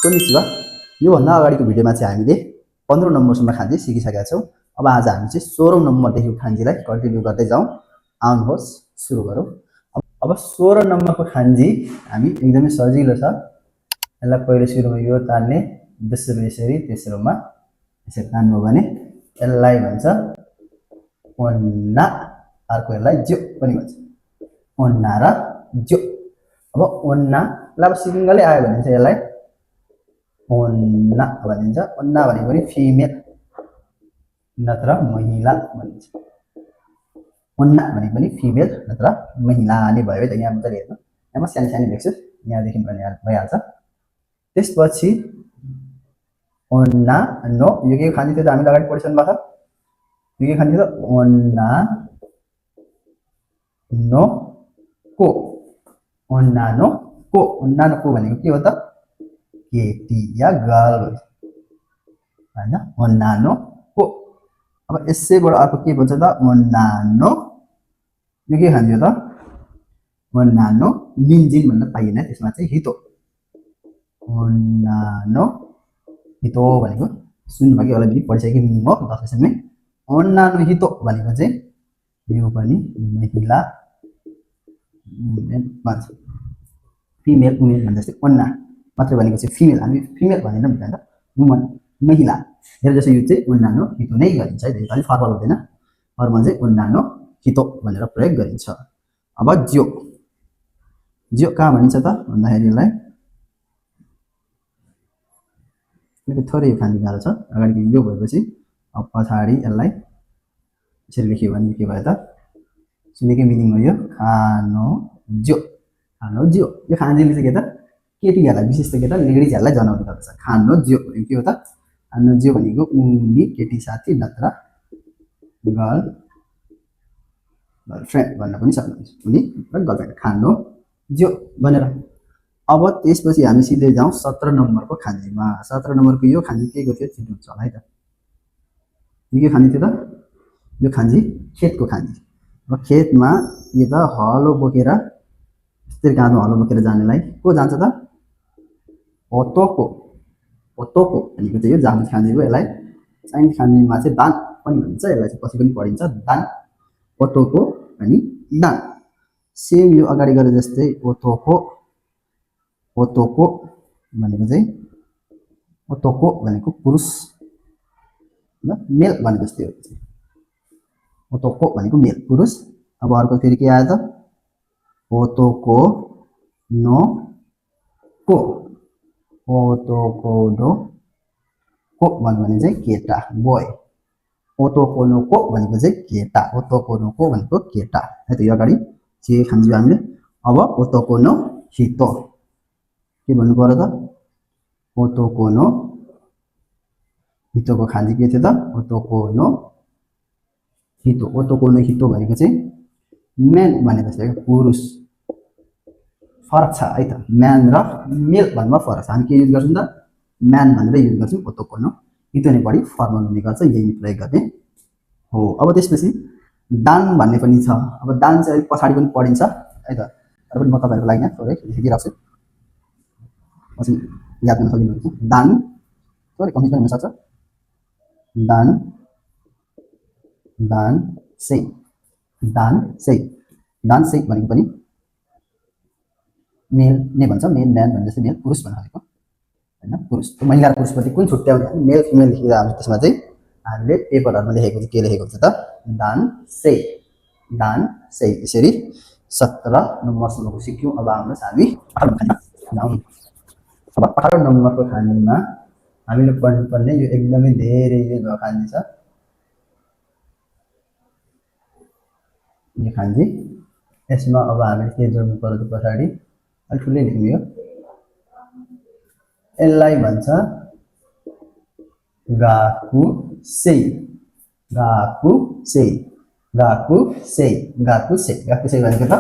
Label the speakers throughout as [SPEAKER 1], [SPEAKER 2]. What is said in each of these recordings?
[SPEAKER 1] Konnichiwa योभन्दा अगाडिको भिडियोमा चाहिँ हामीले 15 नम्बरसम्म खान्जी सिकिसकेका छौँ। अब आज हामी चाहिँ 16औं नम्बरदेखि खान्जीलाई कन्टिन्यू गर्दै जाउँ। आउनुहोस् सुरु गरौँ। अब 16 नम्बरको खान्जी हामी एकदमै सजिलो छ। यसलाई पहिलो सुरुमा यो तान्ने, दोस्रो यसरी, तेस्रोमा यसरी तान्नु भने यसलाई भन्छ ओन्ना, अर्को यसलाई ज्यो पनि भन्छ। ओन्ना र ज्यो। अब ओन्ना लाई अब सिंगलै आयो भने चाहिँ यसलाई ओन्ना भनिन्छ। ओन्ना भनेको पनि फिमेल नत्र महिला भनिन्छ। ओन्ना भनेको पनि फिमेल नत्र महिला नै भयो है त। यहाँ मजाले हेर्नु, यहाँ म सानो सानो लेख्छु, यहाँदेखि भइहाल्छ। त्यसपछि ओन्ना नो, यो के खान्जी थियो त हामीले अगाडि पढिसक्नु भएको छ। यो के खान्जी थियो ओन्ना नो को। ओन्ना नो को, ओन्ना नो को भनेको के हो त केटी या गर्ल हैन। ओन्ना नो को। अब यसैबाट अर्को के भन्छ त ओन्ना नो, यो के खान्जी त ओन्ना नो निन्जिन भन्न पाइएन, त्यसमा चाहिँ हितो। ओन्ना नो हितो भनेको सुन्नुभयो होला, पनि पढिसकेको मिनिङ हो 10 क्वेशनमै। ओन्ना नो हितो भनेको चाहिँ यो पनि महिला वुमेन भन्छ। फिमेल वुमेन भन्दा जस्तै ओन्ना मात्र भनेको चाहिँ फिमेल, हामी फिमेल भनेर भन्छ वुमन महिला। हेर जस्तो यो चाहिँ ओन्ना नो हितो नै गरिन्छ है, यो फर्मल हुँदैन। फर्मल चाहिँ ओन्ना नो हितो भनेर प्रयोग गरिन्छ। अब ज्यो, ज्यो कहाँ भनिन्छ त भन्दाखेरि यसलाई थोरै खाने गाह्रो छ। अगाडि यो भएपछि अब पछाडि यसलाई यसरी लेख्यो भने के भयो त सुनेकै मिनिङ हो यो खानो ज्यो। खानो ज्यो, यो खान्जीले चाहिँ के त केटीहरूलाई विशेष त के त लेडिजहरूलाई जनाउने गर्दछ। खानो ज्यो भनेको के हो त, खानो ज्यो भनेको उनी केटी साथी नत्र गर्लफ्रेन्ड भन्न पनि सक्नुहुन्छ। उनी गर्लफ्रेन्ड खानो ज्यो भनेर। अब त्यसपछि हामी सिधै जाउँ 17 नम्बरको खान्जीमा। 17 नम्बरको यो खान्जी के को थियो छिटो हुन्छ होला है त। यो के खान्जी थियो त, यो खान्जी खेतको खान्जी। अब खेतमा यो त हलो बोकेर यस्तै काँधो हलो बोकेर जानेलाई को जान्छ त ओतोको। ओतोको भनेको चाहिँ यो जापानिज खान्जी हो। यसलाई चाइनिज खान्जीमा चाहिँ दान पनि भनिन्छ, यसलाई चाहिँ पछि पनि पढिन्छ दान। ओतोको अनि दान सेम यो अगाडि गरे जस्तै ओतोको। ओतोको भनेको चाहिँ ओतोको भनेको पुरुष मेल भनेको जस्तै हो। ओतोको भनेको मेल पुरुष। अब अर्को फेरि के आयो त ओतोको नो को। ओतोको नो को भन्यो भने चाहिँ केटा बोय। ओतोको नो को भनेको चाहिँ केटा, ओतोको नो को भनेको केटा है त। यो अगाडि के खान्जी हामीले। अब ओतोको नो हितो के भन्नु पर्यो त ओतोको नो हितोको खान्जी के थियो त ओतोको नो हितो। ओतोको नो हितो भनेको चाहिँ म्यान भनेको जस्तै पुरुष। फरक छ है त, म्यान र मेल भन्नुमा फरक छ। हामी के युज गर्छौँ त म्यान भनेर युज गर्छौँ। ओतोको नो हितो नै बढी फर्मल हुने गर्छ, यही प्रयोग गर्ने हो। अब त्यसपछि दान भन्ने पनि छ। अब दान चाहिँ अलिक पछाडि पनि पढिन्छ है त, तर पनि म तपाईँहरूको लागि यहाँ थोरै लेखिदिइरहेको छु, पछि याद गर्न सजिलो हुन्छ। दान थोरै कन्फ्युजन हुनसक्छ। दान दान सेई, दान सेई, दान सेई भनेको पनि मेल नै भन्छ। मेल म्यान भने जस्तै मेल पुरुष भन्न खोजेको होइन। पुरुष महिला र पुरुषप्रति कुन छुट्याउने मेल फिमेल लेखेर हामी त्यसमा चाहिँ हामीले पेपरहरूमा लेखेको चाहिँ के लेखेको हुन्छ त दान सेई, दान सेई। यसरी 17 नम्बरसम्मको सिक्यौँ। अब आउनुहोस् हामी 18 नम्बरमा जाउँ। अब 18 नम्बरको खान्जीमा हामीले पढ्नुपर्ने यो एकदमै धेरै यो खान्जी छ। यो खान्जी यसमा अब हामीले के जोड्नु पर्यो त पछाडि अलि ठुलै लेख्नु। यो यसलाई भन्छ गाकु सेई। गाकु सेई, गाकु सेई, गाकु सेई। गाकु सेई भनेको त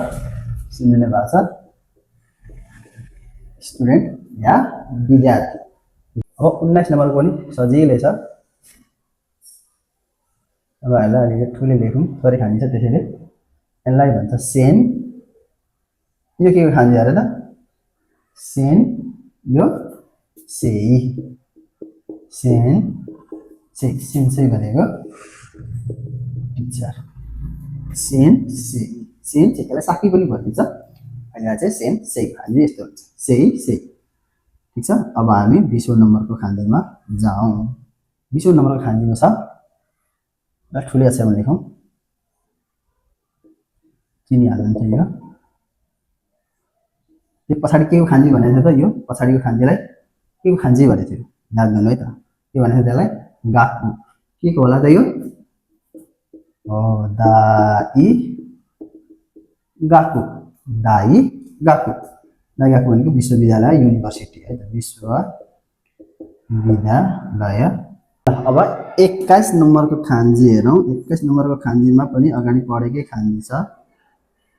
[SPEAKER 1] सुन्ने भाषा स्टुडेन्ट या विद्यार्थी। अब 19 नम्बरको पनि सजिलै छ। अब यसलाई अलिकति ठुलै लेखौँ, थोरै खान्जी छ त्यसैले। यसलाई भन्छ सेन। यो के खान्जी अरे त सेन, यो सेई सेन से सेन चाहिँ भनेको टिचर सेन से सेन चाहिँ यसलाई साकी पनि भनिन्छ अनि यहाँ चाहिँ सेन से खान्जी यस्तो हुन्छ सेई से ठीक छ अब हामी 20औं नम्बरको खान्जीमा जाउँ 20औं नम्बरको खान्जीमा छ ल ठुलै अक्षरमा लेखौँ चिनी हाल्नु छ यो त्यो पछाडी के को खान्जी भनेको थियो त यो पछाडीको खान्जीलाई के को खान्जी भनेको थियो याद गर्नु है त के भनेको त्यसलाई गाकु के को होला त यो दाई गाकु दाई गाकु दाई गाकु भनेको विश्वविद्यालय युनिभर्सिटी है त विश्वविद्यालय अब 21 नम्बरको खान्जी हेरौँ 21 नम्बरको खान्जीमा पनि अगाडि पढेकै खान्जी छ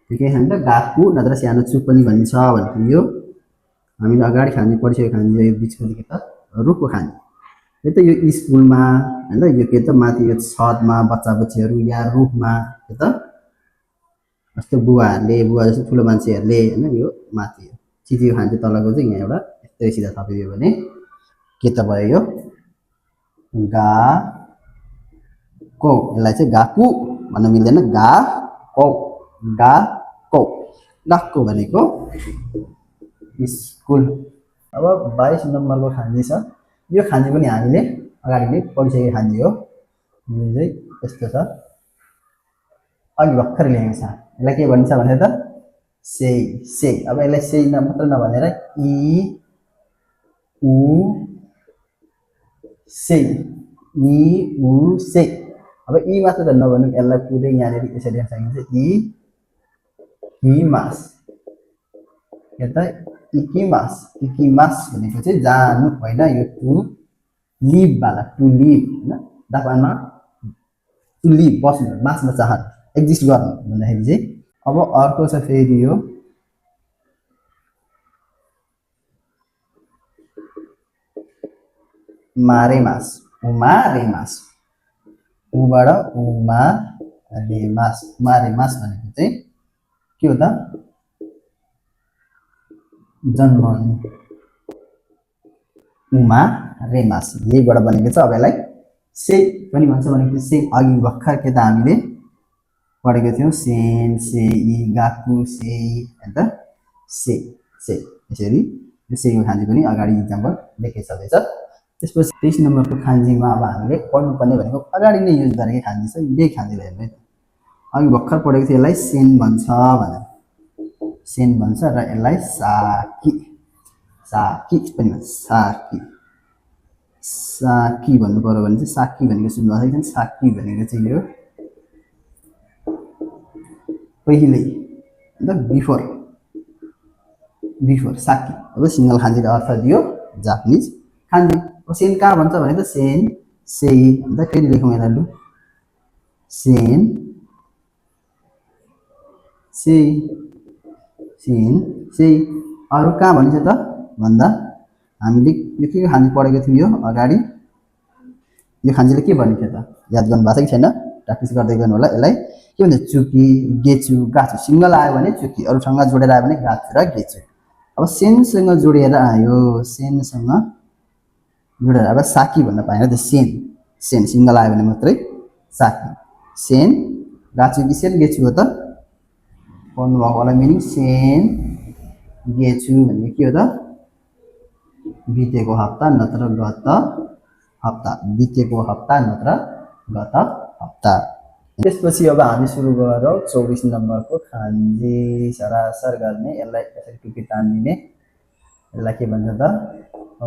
[SPEAKER 1] ठिकै छ नि त गाकु नत्र सानो चु पनि भनिन्छ भनेको यो हामीले अगाडि खान्जी पढिसकेको खान्जी यो बिचको के त रुखको खान्जी यो त यो स्कुलमा हैन यो के त माथि यो छतमा बच्चा बच्चीहरू या रुखमा के त जस्तो बुवाहरूले बुवा जस्तो ठुलो मान्छेहरूले हैन यो माथि चितियो खान्जी तलको चाहिँ यहाँ एउटा यस्तै सिधा थपिदियो भने के त भयो यो गा को यसलाई चाहिँ गाकु भन्न मिल्दैन गा को गाको भनेको स्कुल अब 22 नम्बरको खान्जी छ यो खान्जी पनि हामीले अगाडि नै पढिसकेको खान्जी हो यो चाहिँ यस्तो छ अघि भर्खर लेखेको छ यसलाई के भनिन्छ भने त सेई सेई अब यसलाई सेई मात्र नभनेर इ उ सेई इ उ सेई अब इ मात्र त नभनु यसलाई पुरै यहाँनिर यसरी लेख्न सकिन्छ इ हिमास यता इकिमास इकिमास भनेको चाहिँ जानु होइन यो टु लिभ वाला टु लिभ हैन जापानमा टु लिभ बस्नु बाँच्न चाहनु एक्जिस्ट गर्नु भन्दाखेरि चाहिँ अब अर्को छ फेरि यो मारेमास उमारेमास उबाट उमा रेमास उमारेमास भनेको चाहिँ के हो त जन्म उमा रेमास यहीबाट बनेको छ अब यसलाई से पनि भन्छ भनेको से अघि भर्खर के त हामीले पढेको थियौँ सेन से इ गाकु से हैन त से यसरी यो सेको खान्जी पनि अगाडि इक्जाम्पल लेखेको छँदैछ त्यसपछि 23 नम्बरको खान्जीमा अब हामीले पढ्नुपर्ने भनेको अगाडि नै युज गरेकै खान्जी छ यही खान्जीलाई हेर्नु है अघि भर्खर पढेको थियो यसलाई सेन भन्छ भनेर सेन भन्छ र यसलाई साकी साकी पनि भन्छ साकी साकी भन्नु पर्यो भने चाहिँ साकी भनेको सुन्नुभएको छ साकी भनेको चाहिँ यो पहिले अन्त बिफोर बिफोर साकी अब सिंगल खान्जीले अर्थ दियो जापानिज खान्जी अब सेन कहाँ भन्छ भने त सेन सेई अन्त फेरि लेखौँ यसलाई लु सेन सेई सेन सेई अरू कहाँ भनिन्छ त भन्दा हामीले यो के खान्जी पढेको थियौँ यो अगाडि यो खान्जीले के भनिन्छ त याद गर्नु भएको छ कि छैन प्र्याक्टिस गर्दै गर्नु होला यसलाई के भन्छ चुकी गेचु गाचु सिंगल आयो भने चुकी अरूसँग जोडेर आयो भने गाचु र गेचु अब सेनसँग जोडिएर आयो सेनसँग जोडेर अब साकी भन्न पाएन त सेन सेन सिंगल आयो भने मात्रै साकी सेन गाचु कि सेन गेचु हो त पढ्नु भएको होला मिनिङ सेन गेचु भनेको के हो त बितेको हप्ता नत्र गत हप्ता बितेको हप्ता नत्र गत हप्ता त्यसपछि अब हामी सुरु गरौँ 24 नम्बरको खान्जी सरासर गर्ने यसलाई यसरी टुकी तान्दिने यसलाई के भन्छ त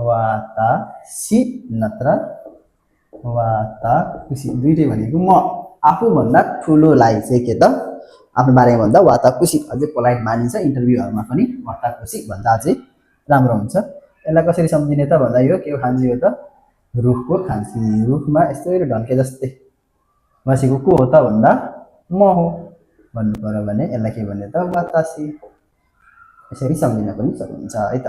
[SPEAKER 1] वाता सी नत्र वाता खुसी दुईटै भनेको म आफूभन्दा ठुलोलाई चाहिँ के त आफ्नो बारेमा भन्दा वाता खुसी अझै पोलाइट मानिन्छ इन्टरभ्यूहरूमा पनि वाता खुसी भन्दा अझै राम्रो हुन्छ यसलाई कसरी सम्झिने त भन्दा यो के खान्जी हो त रुखको खान्जी रुखमा यस्तै ढल्के जस्तै बसेको को हो त भन्दा म हो भन्नु पर्यो भने यसलाई के भन्ने त वातासी यसरी सम्झिन पनि सक्नुहुन्छ है त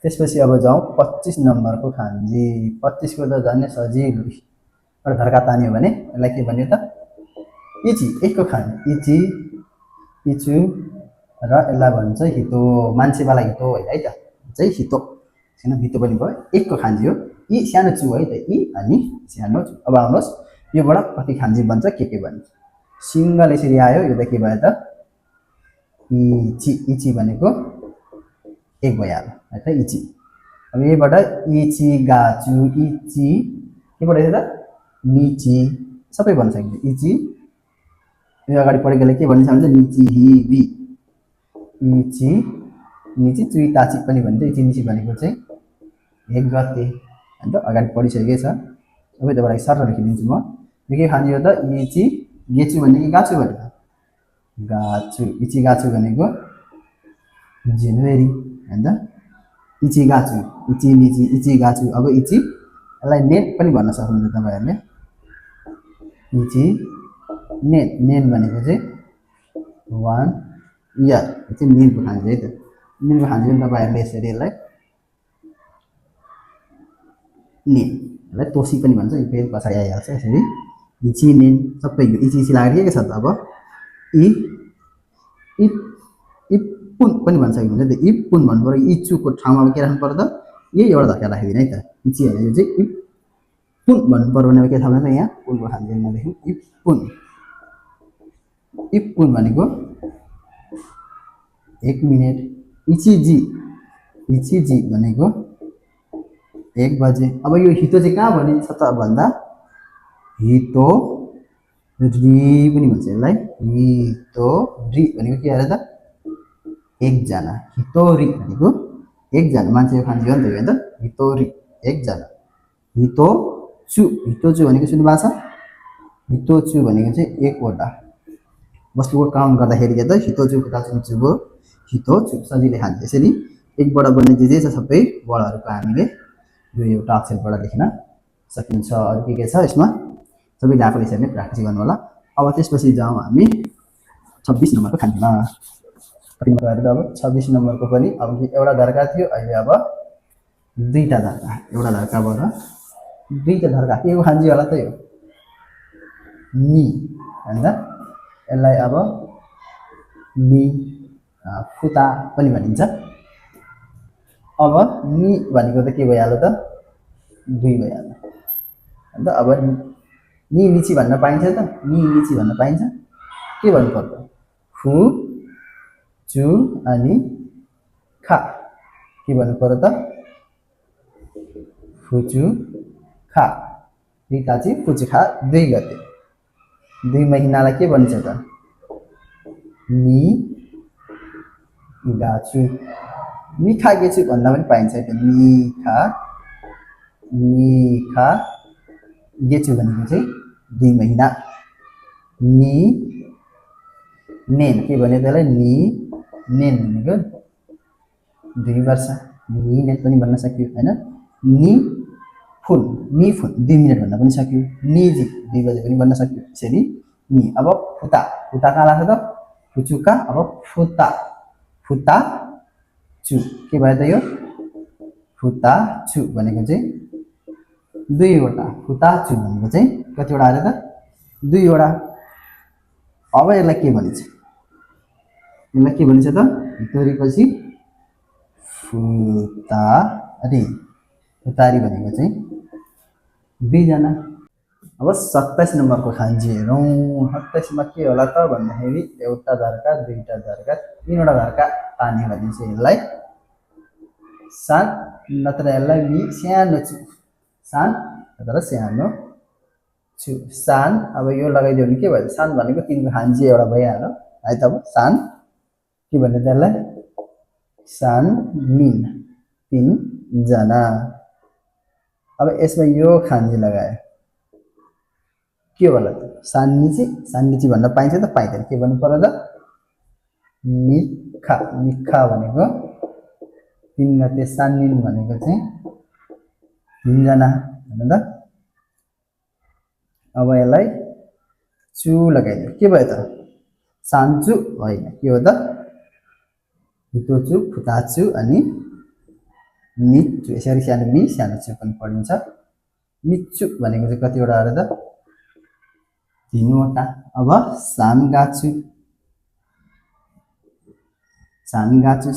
[SPEAKER 1] त्यसपछि अब जाउँ 25 नम्बरको खान्जी 25 को त झन् सजिलो एउटा धर्का तान्यो भने यसलाई के भन्यो त इची एकको खान्जी इची इचु र यसलाई भन्छ हितो मान्छेवाला हितो होइन है त चाहिँ हितो छैन भित्तो पनि भयो एकको खान्जी हो इ सानो चु है त इ अनि सानो चु अब आउनुहोस् योबाट कति खान्जी बन्छ के बन्छ सिंगल यसरी आयो यो त के भयो त इची इची भनेको एक भइहाल्यो है त इची अब यहीबाट इची गाचु इची के पढ्यो त निची सबै भन्न सकिन्छ इची यो अगाडि पढेकोले के भनिन्छ भने निची हि बी इची निची चुई ताची पनि भन्छ इची निची भनेको चाहिँ एक गते हैन त अगाडि पढिसकेकै छ अब यताबाट सरल लेखिदिन्छु म यो के खान्जी हो त इची गेचु भनेको गाचु भनेको गाचु इची गाचु भनेको जनवरी हैन त इची गाचु इची निची इची गाचु अब इची यसलाई नेन पनि भन्न सक्नुहुन्छ तपाईहरुले इची नेन नेन भनेको चाहिँ 1 इयर यो चाहिँ नेनको खान्जी है त नेनको खान्जी पनि तपाईहरुले यसरी यसलाई नेन यसलाई तोसी पनि भन्छ यो फेरि पछाडि आइहाल्छ यसरी इची नेन सबै यो इची इची लागेर के छ त अब इ इपुन पनि भन्छ कि हुन्छ त इपुन भन्नु पर्यो इचुको ठाउँमा के राख्नु पर्यो त यही एउटा धक्का राखिदिनु है त इची हैन यो चाहिँ इपुन भन्नु पर्यो भने के थाहा भएन यहाँ पुनको खान्जीमा लेख्नु इपुन इपुन भनेको 1 मिनेट इची जी भनेको 1 बजे अब यो हितो चाहिँ कहाँ भनिन्छ त भन्दा हितो रि पनि भन्छ यसलाई हितो रि भनेको के अरे त एकजना हितोरी भनेको एकजना मान्छेको खान्जी हो नि त यो हैन त हितोरी एकजना हितो चु भनेको सुन्नु भएको छ हितो चु भनेको चाहिँ एकवटा वस्तुको काउन्ट गर्दाखेरि के त हितो चु खुदा चु भयो हितो चु सजिलै खान्छ यसरी एकबाट बन्ने जे छ सबै वर्डहरुको हामीले यो एउटा अक्षरबाट लेख्न सकिन्छ अरु के छ यसमा सबैले आफूले यसरी नै प्र्याक्टिस गर्नु होला अब त्यसपछि जाउँ हामी 26 नम्बरको खान्जीमा कति नम्बर अब 26 नम्बरको पनि अब एउटा धर्का थियो अहिले अब दुईटा धर्का एउटा धर्काबाट दुईटा धर्का के को खान्जी होला त यो नि हैन यसलाई अब नि फुता पनि भनिन्छ अब नि भनेको त के भइहाल्यो त दुई भइहाल्यो हैन त अब नि निची भन्न पाइन्छ त नि निची भन्न पाइन्छ के भन्नु पर्छ फु चु अनि खा के भन्नु पर्यो त फुचु खा रिताची फुचु खा 2 गते 2 महिनालाई के भन्छ त नि गाछु निखा गेछु भन्दा पनि पाइन्छ त निखा गेछु भनेको चाहिँ 2 महिना नि नेन के भन्यो त्यसलाई नि नेन भनेको 2 वर्ष नि नेन पनि भन्न सकियो हैन नि फुन 2 मिनेट भन्न पनि सकियो नि जी 2 बजे पनि भन्न सकियो यसरी नि अब फुता कहाँ लाग्छ त फुचुका अब फुता चु के भयो त यो फुता चु भनेको चाहिँ 2 वटा फुता चु भनेको चाहिँ कतिवटा आयो त 2 वटा अब यसलाई के भनिन्छ त हितोरीपछि फुतारी भनेको चाहिँ 2 जना अब 27 नम्बरको खान्जी हेरौँ 27 मा के होला त भन्दाखेरि एउटा धर्का दुईटा धर्का तीनवटा धर्का तान्यो भने चाहिँ यसलाई सान नत्र यसलाई मि सानो छु सान नत्र सानो छु सान अब यो लगाइदियो भने के भयो सान भनेको 3 को खान्जी एउटा भइहाल्यो है त अब सान के भन्ने त्यसलाई सान मिन 3 जना अब यसमा यो खान्जी लगाए के होला त सान्निची भन्न पाइन्छ त पाइदैन के भन्नु पर्यो त मिखा भनेको 3 गते सान्निन भनेको चाहिँ 3 जना हैन त अब यसलाई चु लगाइदियो के भयो त सान्चु होइन के हो त हितोचु फुताचु अनि मिचु यसरी सानो मि सानो चु पनि पढिन्छ मिचु भनेको चाहिँ कतिवटा आयो त 3 वटा अब सानगाचु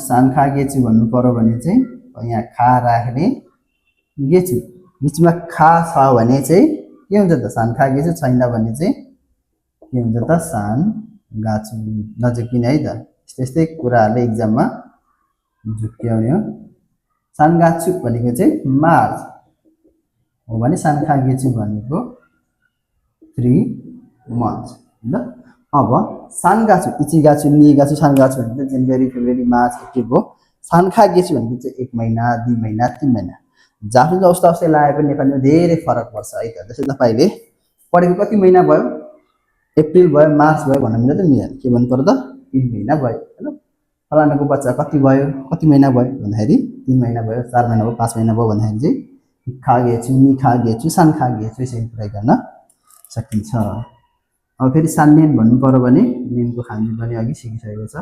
[SPEAKER 1] सानखागेचु भन्नु पर्यो भने चाहिँ यहाँ खा राख्ने गेछु बिचमा खा छ भने चाहिँ के हुन्छ त सान खा गेछु छैन भने चाहिँ के हुन्छ त सान गाछु नझुक्किने है त यस्तै यस्तै कुराहरूले इक्जाममा झुक्क्याउने हो सान गाछु भनेको चाहिँ मार्च हो भने सान खा गेछु भनेको 3 months ल अब सान गाछु इची गाछु नि गाछु सान गाछु भने जनवरी फेब्रुअरी मार्च एप्रिल हो सान खा गेछु भनेको चाहिँ 1 महिना 2 महिना 3 महिना जाफे जस्तो अवस्था लाए पनि नेपालीमा धेरै फरक पर्छ है त जस्तै तपाईले पढेको कति महिना भयो एप्रिल भयो मार्च भयो भन्न मिल्दैन त मिल्दैन के भन्नु पर्दा 3 महिना भयो हैन फलानाको बच्चा कति भयो कति महिना भयो भन्दाखेरि 3 महिना भयो 4 महिना भयो 5 महिना भयो भन्दाखेरि चाहिँ खा गेछु नि खा गेछु सान खा गेछु यसरी प्रयोग गर्न सकिन्छ अब फेरि सान्नेन भन्नु पर्यो भने नेनको खानी पनि अघि सिकिसकेको छ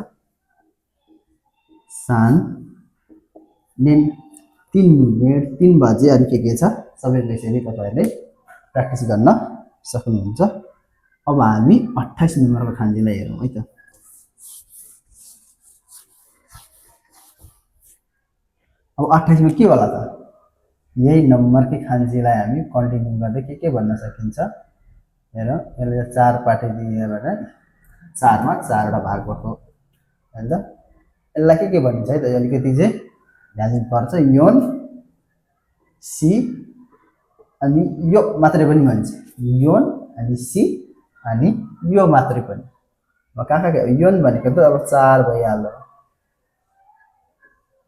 [SPEAKER 1] सान नेन 3 मिनेट 3 बजे अरु के छ सबैले यसरी तपाईहरुले प्र्याक्टिस गर्न सक्नुहुन्छ अब हामी 28 नम्बरको खान्जीलाई हेरौँ है त अब 28 मा के होला त यही नम्बरकै खान्जीलाई हामी कन्टिन्यु गर्दै के भन्न सकिन्छ हेर यसले 4 पाटे दिएर 4 मा 4 वटा भाग भएको हैन त यसलाई के भनिन्छ है त अलिकति चाहिँ ध्यान दिनुपर्छ योन सी अनि यो मात्रै पनि भन्छ योन अनि सी अनि यो मात्रै पनि अब कहाँ योन भनेको त अब 4 भइहाल्यो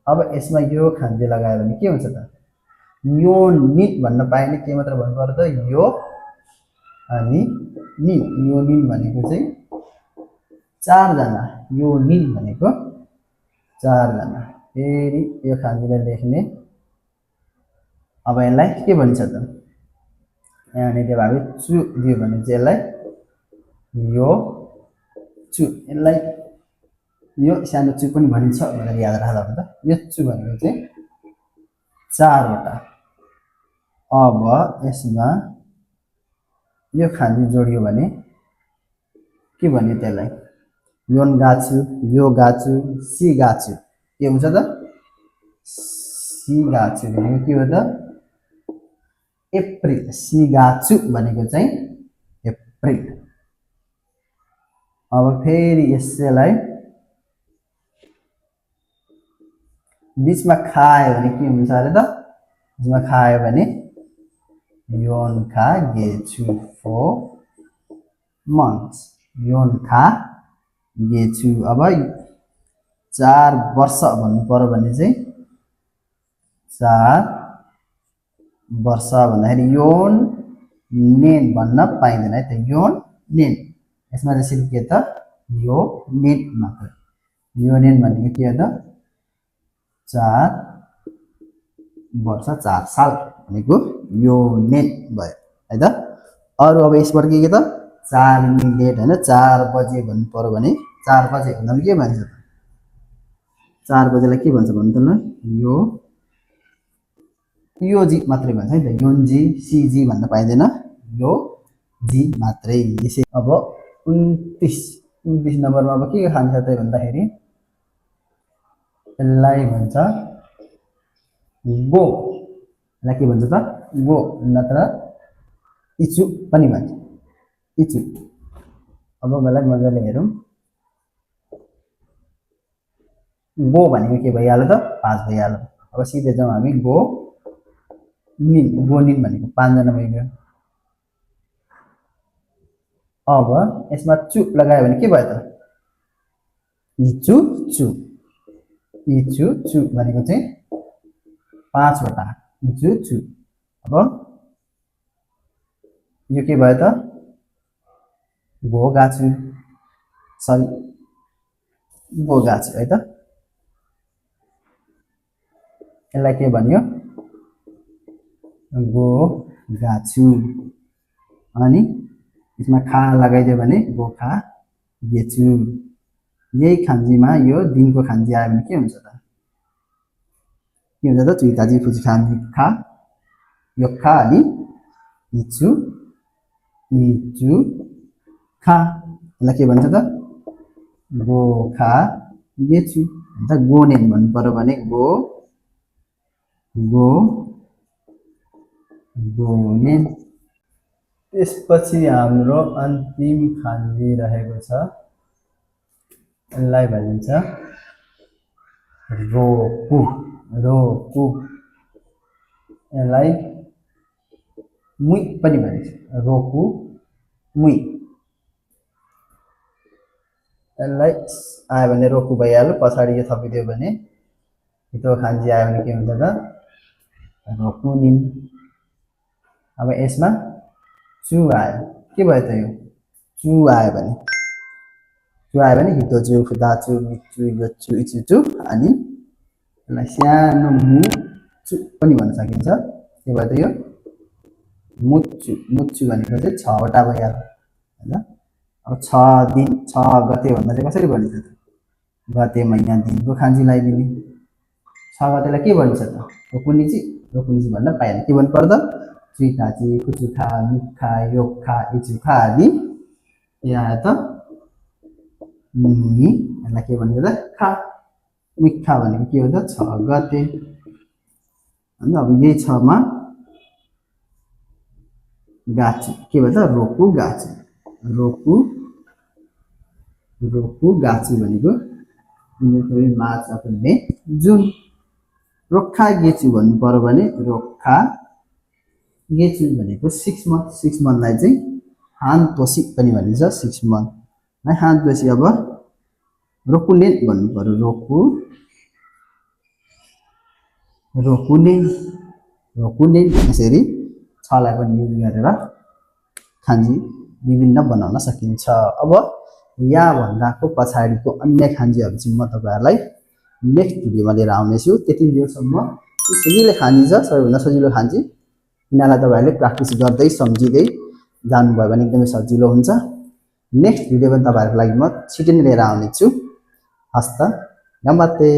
[SPEAKER 1] अब यसमा यो खान्जी लगायो भने के हुन्छ त योन नि भन्न पाएन के मात्र भन्नु पर्छ यो अनि नि यो नि भनेको चाहिँ 4 जना यो नि भनेको 4 जना फेरि यो खान्जीलाई लेख्ने अब यसलाई के भन्छ त यहाँनिर हामी चु दियो भने चाहिँ यसलाई यो चु यसलाई यो सानो चु पनि भनिन्छ भनेर याद राख्दा हुन्छ यो चु भनेको चाहिँ 4 वटा अब यसमा यो खान्जी जोडियो भने के भन्ने त्यसलाई योन गाछु यो गाछु सी गाछु के हुन्छ त सी गाछु भनेको के हो त एप्रिल सी गाछु भनेको चाहिँ एप्रिल अब फेरि यसलाई बीचमा खायो भने के हुन्छ अरे त बीचमा खायो भने योन खा गेछु 4 months योन खा गेछु अब 4 वर्ष भन्नु पर्यो भने चाहिँ 4 वर्ष भन्दाखेरि योन नेन भन्न पाइँदैन है त योन नेन यसमा चाहिँ सिर्फ के त यो नेन मात्र यो नेन भनेको के हो त 4 वर्ष 4 साल भनेको यो नेन भयो है त अरु अब यसबाट के त 4 मिनेट हैन 4 बजे भन्नु पर्यो भने 4 बजे भन्दा के भन्छ त 4 बजेलाई के भन्छ भन्नु त ल यो जी मात्रै भन्छ है त योनजी सीजी भन्न पाइदैन यो जी मात्रै यसै अब 29 नम्बरमा अब के खान्छ त भन्दाखेरि यसलाई भन्छ गो यसलाई के भन्छ त गो नत्र इचु पनि भन्छ इचु अब मलाई मजाले हेरौँ गो भनेको के भइहाल्यो त 5 भइहाल्यो अब सिधै जाउँ हामी गो निन भनेको 5 जना भइगयो अब यसमा चु लगायो भने के भयो त इचु चु इचु चु भनेको चाहिँ 5 वटा इचु चु अब यो के भयो त गो गाछु सरी गो गाछु है त यसलाई के भन्यो गो गाछु अनि यसमा खा लगाइदियो भने गो खा गेछु यही खान्जीमा यो दिनको खान्जी आयो भने के हुन्छ त के हुन्छ त चुइताजी फुजी खान्जी खा यो खा अनि इचु इचु खा यसलाई के भन्छ त गो खा गेछु अन्त गोनेन भन्नु पर्यो भने गो गो गोने। त्यसपछि हाम्रो अन्तिम खान्जी रहेको छ, यसलाई भनिन्छ रोकु। रोकु यसलाई मुई पनि भनिन्छ, रोकु मुई। यसलाई आयो भने रोकु भइहाल्यो, पछाडि यो थपिदियो भने त्यो खान्जी आयो भने के हुन्छ त रोकुनिन। अब यसमा चु आयो, के भयो त यो चु आयो भने, चु आयो भने हितोचु फुदाचु मिचु योचु इचुचु अनि यसलाई सानो मुचु पनि भन्न सकिन्छ। के भयो त यो मुचु। मुचु भनेको चाहिँ 6 वटा भइहाल्यो हैन। अब 6 दिन 6 गते भन्दा चाहिँ कसरी भनिन्छ त, गते महिना दिनको खान्जी लगाइदिने। 6 गतेलाई के भनिन्छ त रोकुनिची। रोकुनिची भन्न पाएन, के भन्नु पर्दा चुइताची कुचुखा मिखा योखा इचुखा आदि। यहाँ त मुई, यसलाई के भन्यो त खा। मिखा भनेको के हो त 6 गते। अनि अब यही 6 मा गाछु, के भन्छ रोकु गाछु। रोकु रोकु गाछु भनेको मार्च अप्रिल मे जुन। रोक्खा गेचु भन्नु पर्यो भने रोक्खा गेचु भनेको 6 मन्थ। 6 मन्थलाई चाहिँ हान तोसी पनि भनिन्छ, 6 मन्थ है। हान तोसी अब रोकुने भन्नु पर्यो, रोकु रोकुने रोकुने। यसरी 6 लाई पनि युज गरेर खान्जी विभिन्न बनाउन सकिन्छ। अब या भन्दाको पछाडिको अन्य खान्जीहरू चाहिँ म तपाईहरुलाई नेक्स्ट भिडियोमा लिएर आउनेछु। त्यति बेलासम्म सजिलो खान्जी छ, सबैभन्दा सजिलो खान्जी। यिनीहरूलाई तपाईहरुले प्र्याक्टिस गर्दै सम्झिदै जानुभयो भने एकदमै सजिलो हुन्छ। नेक्स्ट भिडियोमा तपाईहरुको लागि म छिटै नै लिएर आउने छु। हस्त नमस्ते।